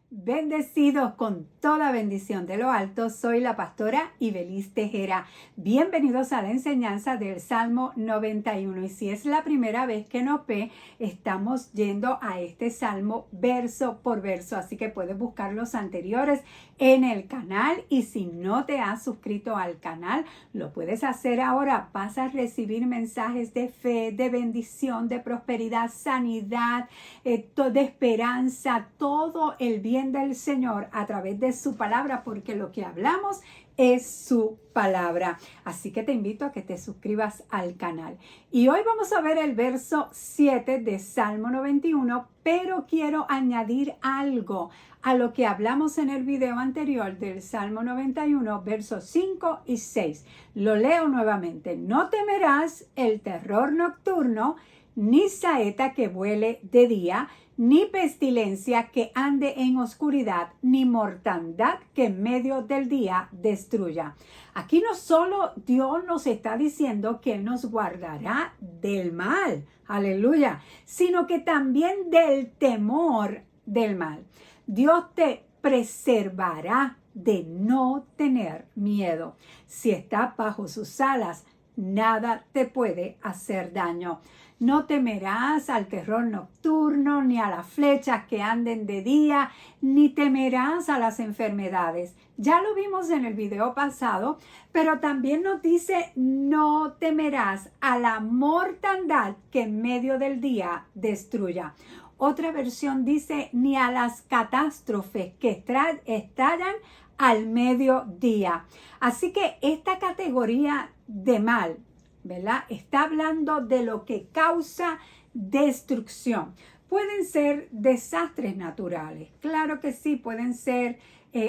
Bendecidos con toda bendición de lo alto, soy la pastora Ibelis Tejera. Bienvenidos a la enseñanza del Salmo 91. Y si es la primera vez que nos ve, estamos yendo a este salmo verso por verso. Así que puedes buscar los anteriores en el canal. Y si no te has suscrito al canal, lo puedes hacer ahora. Vas a recibir mensajes de fe, de bendición, de prosperidad, sanidad, de esperanza, todo el bien del Señor a través de su palabra, porque lo que hablamos es su palabra. Así que te invito a que te suscribas al canal. Y hoy vamos a ver el verso 7 de Salmo 91, pero quiero añadir algo a lo que hablamos en el video anterior del Salmo 91, versos 5 y 6. Lo leo nuevamente. No temerás el terror nocturno, ni saeta que vuele de día, ni pestilencia que ande en oscuridad, ni mortandad que en medio del día destruya. Aquí no solo Dios nos está diciendo que Él nos guardará del mal, aleluya, sino que también del temor del mal. Dios te preservará de no tener miedo. Si estás bajo sus alas, nada te puede hacer daño. No temerás al terror nocturno, ni a las flechas que anden de día, ni temerás a las enfermedades. Ya lo vimos en el video pasado, pero también nos dice, no temerás a la mortandad que en medio del día destruya. Otra versión dice, ni a las catástrofes que estallan al mediodía. Así que esta categoría de mal, ¿verdad? Está hablando de lo que causa destrucción. Pueden ser desastres naturales, claro que sí, pueden ser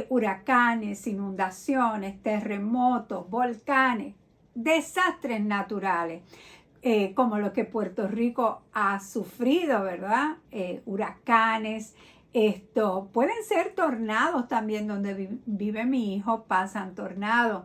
huracanes, inundaciones, terremotos, volcanes, desastres naturales, como lo que Puerto Rico ha sufrido, ¿verdad? Huracanes, pueden ser tornados también, donde vive mi hijo, pasan tornados.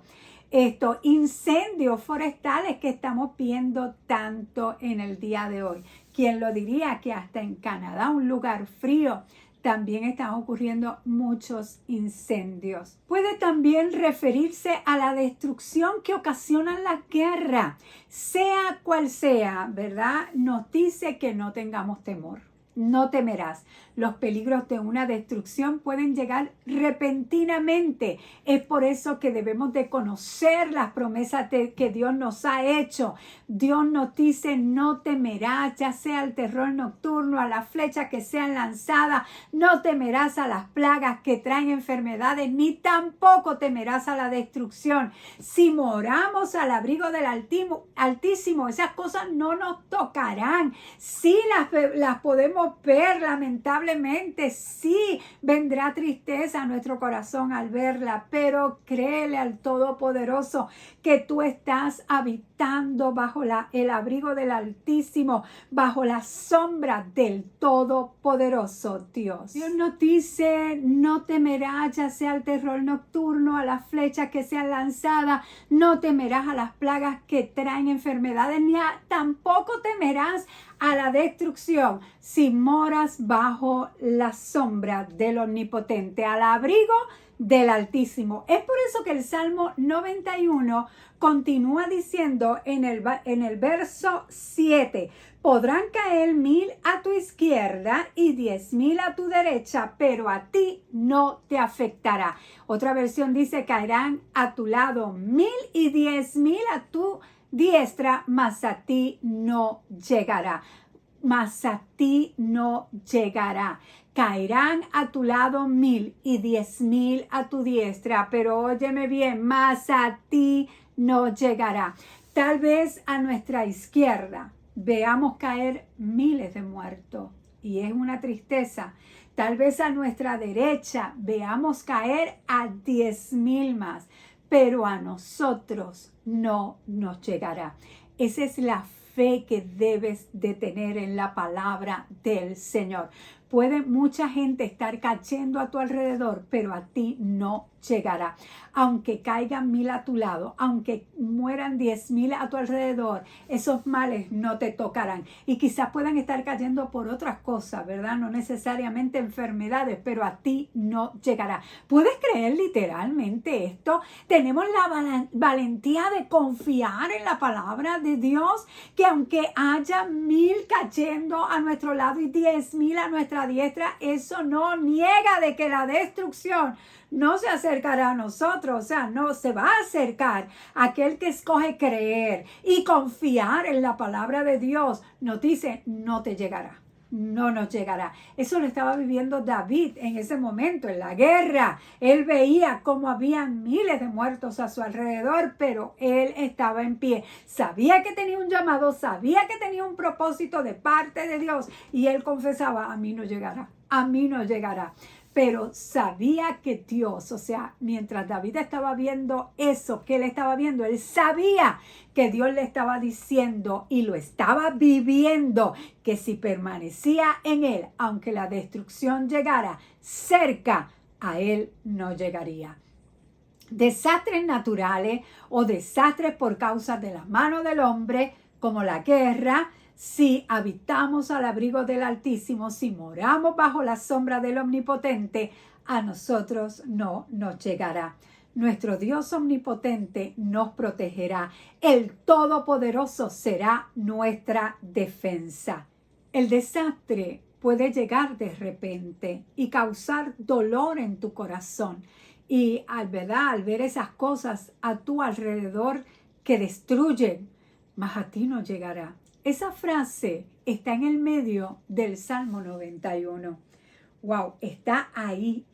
Incendios forestales que estamos viendo tanto en el día de hoy. ¿Quién lo diría que hasta en Canadá, un lugar frío, también están ocurriendo muchos incendios? Puede también referirse a la destrucción que ocasionan las guerras, sea cual sea, ¿verdad? Nos dice que no tengamos temor. No temerás. Los peligros de una destrucción pueden llegar repentinamente. Es por eso que debemos de conocer las promesas que Dios nos ha hecho. Dios nos dice, no temerás, ya sea el terror nocturno, a las flechas que sean lanzadas, no temerás a las plagas que traen enfermedades, ni tampoco temerás a la destrucción. Si moramos al abrigo del Altísimo, esas cosas no nos tocarán. Sí las podemos ver, lamentablemente, sí vendrá tristeza a nuestro corazón al verla, pero créele al Todopoderoso que tú estás habitando bajo el abrigo del Altísimo, bajo la sombra del Todopoderoso Dios. Dios nos dice, no temerás ya sea el terror nocturno, a las flechas que sean lanzadas, no temerás a las plagas que traen enfermedades, ni tampoco temerás a la destrucción si moras bajo la sombra del Omnipotente, al abrigo del Altísimo. Es por eso que el Salmo 91 continúa diciendo en el verso 7, podrán caer 1000 a tu izquierda y 10,000 a tu derecha, pero a ti no te afectará. Otra versión dice, caerán a tu lado 1000 y 10,000 a tu diestra, mas a ti no llegará. Mas a ti no llegará. Caerán a tu lado 1000 y 10,000 a tu diestra, pero óyeme bien, mas a ti no llegará. Tal vez a nuestra izquierda veamos caer miles de muertos y es una tristeza. Tal vez a nuestra derecha veamos caer a 10,000 más, pero a nosotros no nos llegará. Esa es la fe que debes de tener en la palabra del Señor. Puede mucha gente estar cayendo a tu alrededor, pero a ti no llegará. Aunque caigan 1000 a tu lado, aunque mueran 10,000 a tu alrededor, esos males no te tocarán. Y quizás puedan estar cayendo por otras cosas, ¿verdad? No necesariamente enfermedades, pero a ti no llegará. ¿Puedes creer literalmente esto? Tenemos la valentía de confiar en la palabra de Dios, que aunque haya 1000 cayendo a nuestro lado y 10,000 a nuestra diestra, eso no niega de que la destrucción no se acercará a nosotros, o sea, no se va a acercar. Aquel que escoge creer y confiar en la palabra de Dios, nos dice, no te llegará. No nos llegará. Eso lo estaba viviendo David en ese momento, en la guerra. Él veía cómo había miles de muertos a su alrededor, pero él estaba en pie. Sabía que tenía un llamado, sabía que tenía un propósito de parte de Dios. Y él confesaba, a mí no llegará, a mí no llegará. Pero sabía que Dios, o sea, mientras David estaba viendo eso que él estaba viendo, él sabía que Dios le estaba diciendo y lo estaba viviendo, que si permanecía en él, aunque la destrucción llegara cerca, a él no llegaría. Desastres naturales o desastres por causa de la mano del hombre, como la guerra, si habitamos al abrigo del Altísimo, si moramos bajo la sombra del Omnipotente, a nosotros no nos llegará. Nuestro Dios omnipotente nos protegerá. El Todopoderoso será nuestra defensa. El desastre puede llegar de repente y causar dolor en tu corazón. Y al ver esas cosas a tu alrededor que destruyen, mas a ti no llegará. Esa frase está en el medio del Salmo 91. Wow, está ahí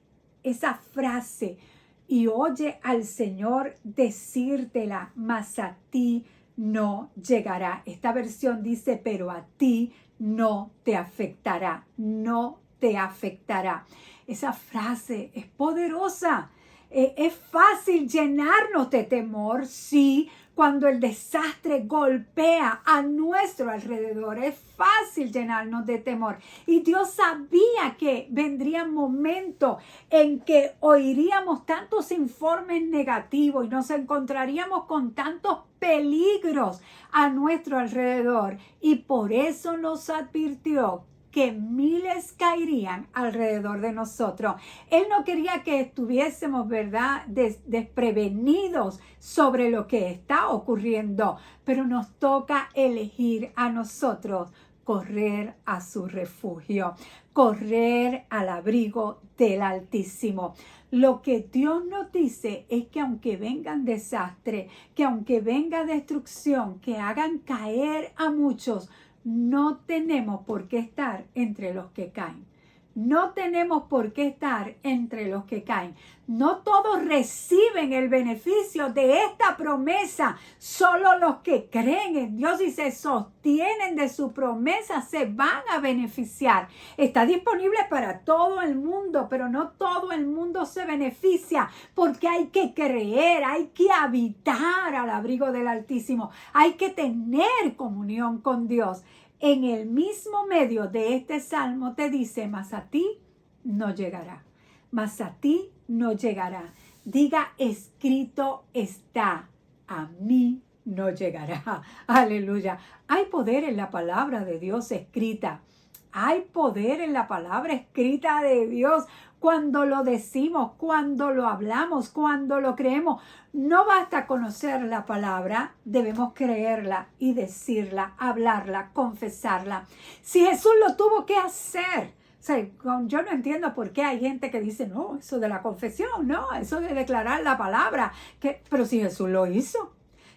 esa frase. Y oye al Señor decírtela, mas a ti no llegará. Esta versión dice, pero a ti no te afectará, no te afectará. Esa frase es poderosa. Es fácil llenarnos de temor, sí, cuando el desastre golpea a nuestro alrededor. Es fácil llenarnos de temor. Y Dios sabía que vendrían momentos en que oiríamos tantos informes negativos y nos encontraríamos con tantos peligros a nuestro alrededor. Y por eso nos advirtió que miles caerían alrededor de nosotros. Él no quería que estuviésemos, ¿verdad?, desprevenidos sobre lo que está ocurriendo, pero nos toca elegir a nosotros correr a su refugio, correr al abrigo del Altísimo. Lo que Dios nos dice es que aunque vengan desastres, que aunque venga destrucción, que hagan caer a muchos, no tenemos por qué estar entre los que caen. No tenemos por qué estar entre los que caen. No todos reciben el beneficio de esta promesa. Solo los que creen en Dios y se sostienen de su promesa se van a beneficiar. Está disponible para todo el mundo, pero no todo el mundo se beneficia porque hay que creer, hay que habitar al abrigo del Altísimo. Hay que tener comunión con Dios. En el mismo medio de este salmo te dice, mas a ti no llegará, mas a ti no llegará. Diga, escrito está, a mí no llegará. Aleluya. Hay poder en la palabra de Dios escrita. Hay poder en la palabra escrita de Dios. Cuando lo decimos, cuando lo hablamos, cuando lo creemos, no basta conocer la palabra, debemos creerla y decirla, hablarla, confesarla. Si Jesús lo tuvo que hacer, o sea, yo no entiendo por qué hay gente que dice, no, eso de la confesión, no, eso de declarar la palabra, pero si Jesús lo hizo,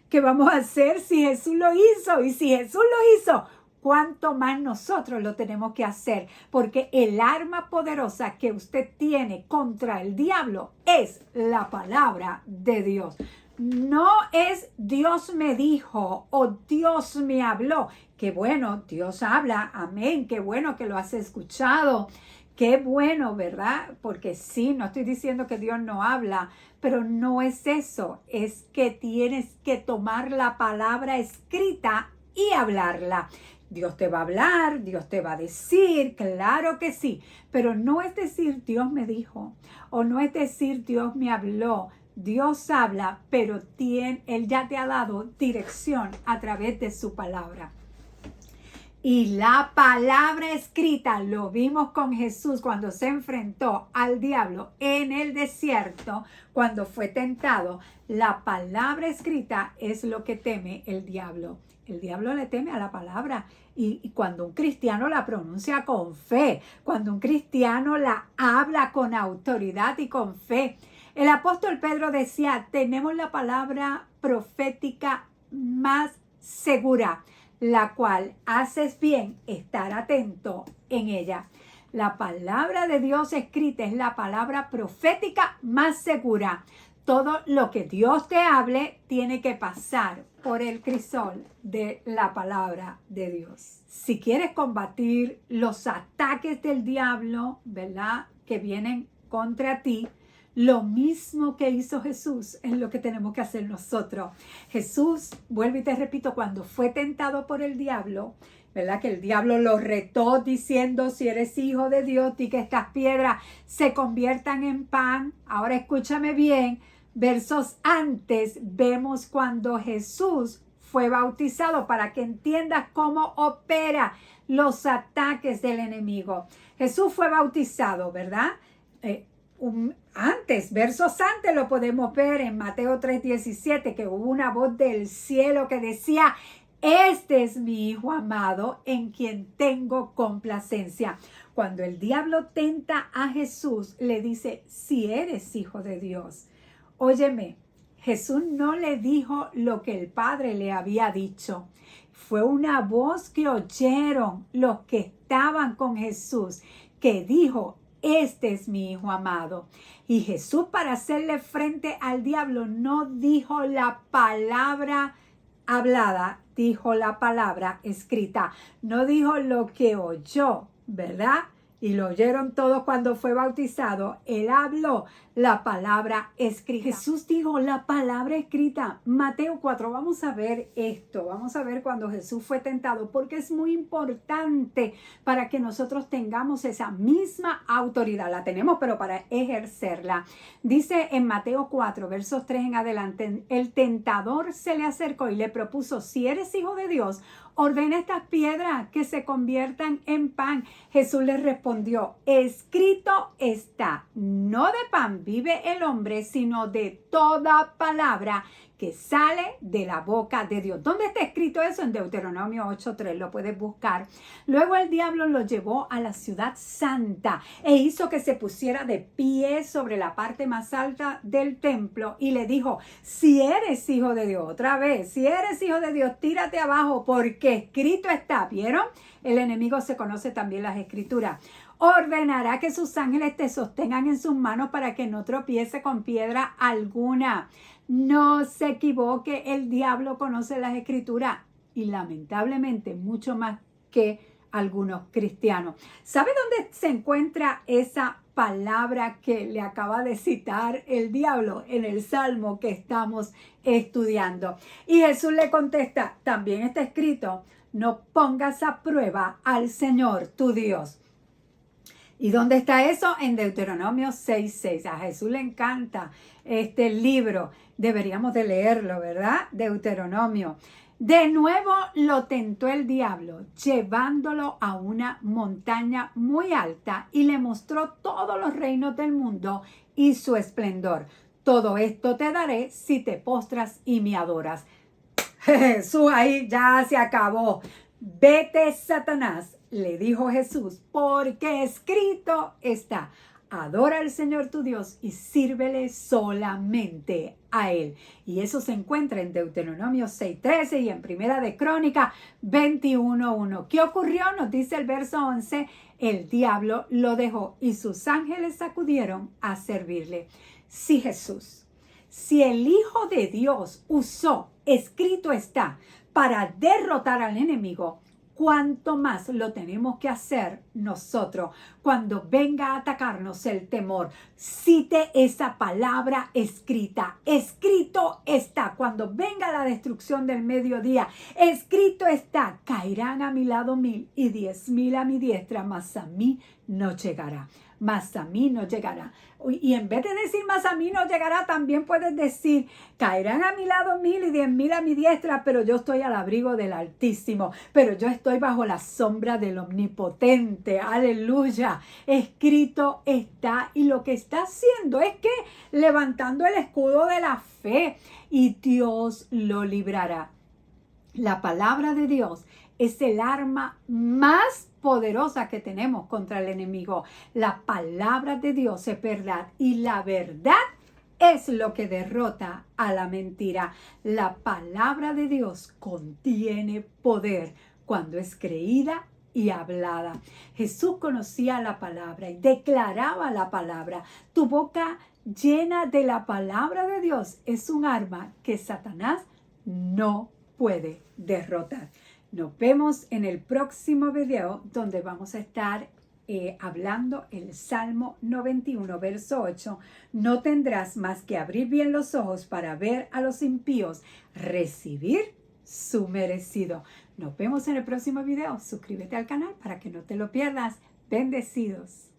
¿qué vamos a hacer si Jesús lo hizo? Y si Jesús lo hizo, ¿cuánto más nosotros lo tenemos que hacer? Porque el arma poderosa que usted tiene contra el diablo es la palabra de Dios. No es Dios me dijo o Dios me habló. Qué bueno, Dios habla, amén, qué bueno que lo has escuchado. Qué bueno, ¿verdad? Porque sí, no estoy diciendo que Dios no habla, pero no es eso. Es que tienes que tomar la palabra escrita y hablarla. Dios te va a hablar, Dios te va a decir, claro que sí, pero no es decir Dios me dijo, o no es decir Dios me habló. Dios habla, pero Él ya te ha dado dirección a través de su palabra. Y la palabra escrita, lo vimos con Jesús cuando se enfrentó al diablo en el desierto, cuando fue tentado. La palabra escrita es lo que teme el diablo. El diablo le teme a la palabra. Y cuando un cristiano la pronuncia con fe, cuando un cristiano la habla con autoridad y con fe. El apóstol Pedro decía, tenemos la palabra profética más segura, la cual haces bien estar atento en ella. La palabra de Dios escrita es la palabra profética más segura. Todo lo que Dios te hable tiene que pasar por el crisol de la palabra de Dios. Si quieres combatir los ataques del diablo, ¿verdad?, que vienen contra ti, lo mismo que hizo Jesús es lo que tenemos que hacer nosotros. Jesús, vuelvo y te repito, cuando fue tentado por el diablo, ¿verdad?, que el diablo lo retó diciendo, si eres hijo de Dios, di que estas piedras se conviertan en pan. Ahora escúchame bien, versos antes vemos cuando Jesús fue bautizado, para que entiendas cómo opera los ataques del enemigo. Jesús fue bautizado, ¿verdad? Versos antes lo podemos ver en Mateo 3:17, que hubo una voz del cielo que decía, este es mi Hijo amado en quien tengo complacencia. Cuando el diablo tenta a Jesús, le dice, si eres hijo de Dios. Óyeme, Jesús no le dijo lo que el Padre le había dicho. Fue una voz que oyeron los que estaban con Jesús, que dijo, este es mi Hijo amado. Y Jesús, para hacerle frente al diablo, no dijo la palabra hablada, dijo la palabra escrita. No dijo lo que oyó, ¿verdad? Y lo oyeron todos cuando fue bautizado. Él habló la palabra escrita. Jesús dijo la palabra escrita. Mateo 4, vamos a ver esto. Vamos a ver cuando Jesús fue tentado, porque es muy importante para que nosotros tengamos esa misma autoridad. La tenemos, pero para ejercerla. Dice en Mateo 4, versos 3 en adelante, el tentador se le acercó y le propuso, si eres hijo de Dios, ordena estas piedras que se conviertan en pan. Jesús les respondió, escrito está, no de pan vive el hombre, sino de toda palabra que sale de la boca de Dios. ¿Dónde está escrito eso? En Deuteronomio 8:3, lo puedes buscar. Luego el diablo lo llevó a la ciudad santa e hizo que se pusiera de pie sobre la parte más alta del templo y le dijo, si eres hijo de Dios, otra vez, si eres hijo de Dios, tírate abajo porque escrito está. ¿Vieron? El enemigo se conoce también las escrituras. Ordenará que sus ángeles te sostengan en sus manos para que no tropiece con piedra alguna. No se equivoque, el diablo conoce las escrituras y lamentablemente mucho más que algunos cristianos. ¿Sabe dónde se encuentra esa palabra que le acaba de citar el diablo? En el Salmo que estamos estudiando. Y Jesús le contesta, también está escrito, no pongas a prueba al Señor tu Dios. ¿Y dónde está eso? En Deuteronomio 6:6. A Jesús le encanta este libro. Deberíamos de leerlo, ¿verdad? Deuteronomio. De nuevo lo tentó el diablo, llevándolo a una montaña muy alta y le mostró todos los reinos del mundo y su esplendor. Todo esto te daré si te postras y me adoras. Jesús, ahí ya se acabó. Vete, Satanás, le dijo Jesús, porque escrito está, adora al Señor tu Dios y sírvele solamente a Él. Y eso se encuentra en Deuteronomio 6:13 y en Primera de Crónicas 21:1. ¿Qué ocurrió? Nos dice el verso 11, el diablo lo dejó y sus ángeles acudieron a servirle. Si Jesús, si el Hijo de Dios usó, escrito está, para derrotar al enemigo, cuánto más lo tenemos que hacer nosotros cuando venga a atacarnos el temor. Cite esa palabra escrita. Escrito está. Cuando venga la destrucción del mediodía, escrito está. Caerán a mi lado 1000 y 10,000 a mi diestra, mas a mí no llegará. Mas a mí no llegará. Y en vez de decir más a mí no llegará, también puedes decir, caerán a mi lado 1000 y 10,000 a mi diestra, pero yo estoy al abrigo del Altísimo, pero yo estoy bajo la sombra del Omnipotente. Aleluya. Escrito está. Y lo que está haciendo es que levantando el escudo de la fe, y Dios lo librará. La palabra de Dios es el arma más poderosa que tenemos contra el enemigo. La palabra de Dios es verdad y la verdad es lo que derrota a la mentira. La palabra de Dios contiene poder cuando es creída y hablada. Jesús conocía la palabra y declaraba la palabra. Tu boca llena de la palabra de Dios es un arma que Satanás no puede derrotar. Nos vemos en el próximo video donde vamos a estar hablando el Salmo 91, verso 8. No tendrás más que abrir bien los ojos para ver a los impíos recibir su merecido. Nos vemos en el próximo video. Suscríbete al canal para que no te lo pierdas. Bendecidos.